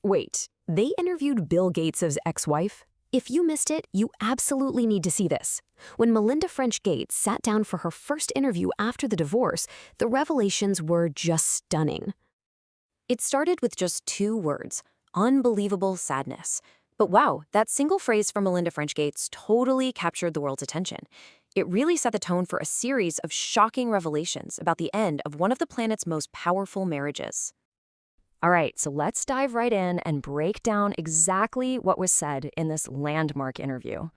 Wait, they interviewed Bill Gates' ex-wife? If you missed it, you absolutely need to see this. When Melinda French Gates sat down for her first interview after the divorce, the revelations were just stunning. It started with just 2 words: unbelievable sadness. But wow, that single phrase from Melinda French Gates totally captured the world's attention. It really set the tone for a series of shocking revelations about the end of one of the planet's most powerful marriages. All right, so let's dive right in and break down exactly what was said in this landmark interview.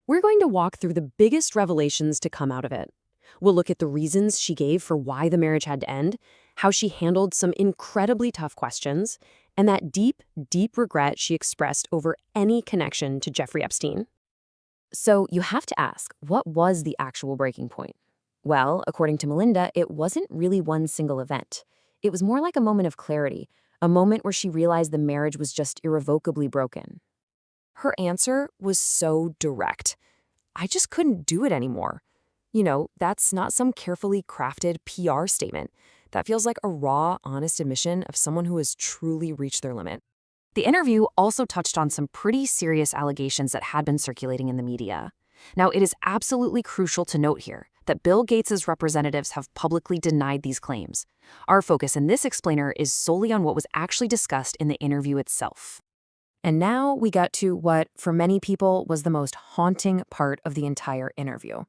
We're going to walk through the biggest revelations to come out of it. We'll look at the reasons she gave for why the marriage had to end, how she handled some incredibly tough questions, and that deep, deep regret she expressed over any connection to Jeffrey Epstein. So you have to ask, what was the actual breaking point? Well, according to Melinda, it wasn't really one single event. It was more like a moment of clarity, a moment where she realized the marriage was just irrevocably broken. Her answer was so direct. I just couldn't do it anymore. That's not some carefully crafted PR statement. That feels like a raw, honest admission of someone who has truly reached their limit. The interview also touched on some pretty serious allegations that had been circulating in the media. Now, it is absolutely crucial to note here that Bill Gates' representatives have publicly denied these claims. Our focus in this explainer is solely on what was actually discussed in the interview itself. And now we got to what, for many people, was the most haunting part of the entire interview.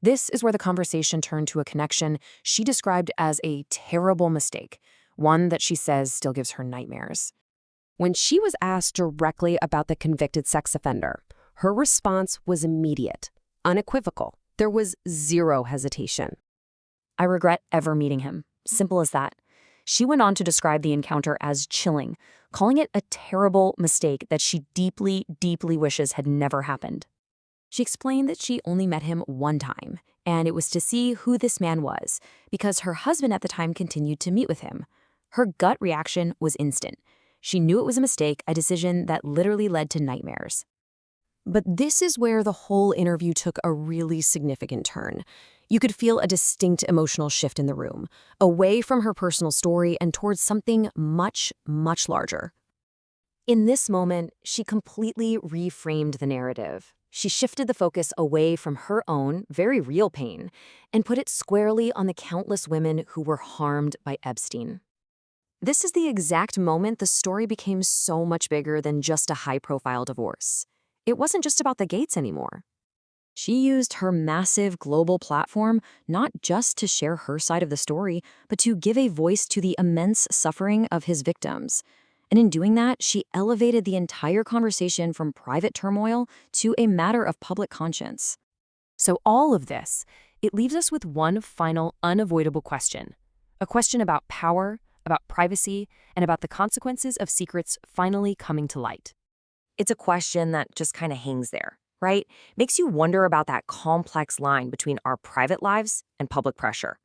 This is where the conversation turned to a connection she described as a terrible mistake, one that she says still gives her nightmares. When she was asked directly about the convicted sex offender, her response was immediate, unequivocal. There was zero hesitation. I regret ever meeting him. Simple as that. She went on to describe the encounter as chilling, calling it a terrible mistake that she deeply, deeply wishes had never happened. She explained that she only met him one time, and it was to see who this man was, because her husband at the time continued to meet with him. Her gut reaction was instant. She knew it was a mistake, a decision that literally led to nightmares. But this is where the whole interview took a really significant turn. You could feel a distinct emotional shift in the room, away from her personal story and towards something much, much larger. In this moment, she completely reframed the narrative. She shifted the focus away from her own, very real pain and put it squarely on the countless women who were harmed by Epstein. This is the exact moment the story became so much bigger than just a high-profile divorce. It wasn't just about the Gates anymore. She used her massive global platform not just to share her side of the story, but to give a voice to the immense suffering of his victims. And in doing that, she elevated the entire conversation from private turmoil to a matter of public conscience. So all of this, it leaves us with one final unavoidable question. A question about power, about privacy, and about the consequences of secrets finally coming to light. It's a question that just kind of hangs there, right? Makes you wonder about that complex line between our private lives and public pressure.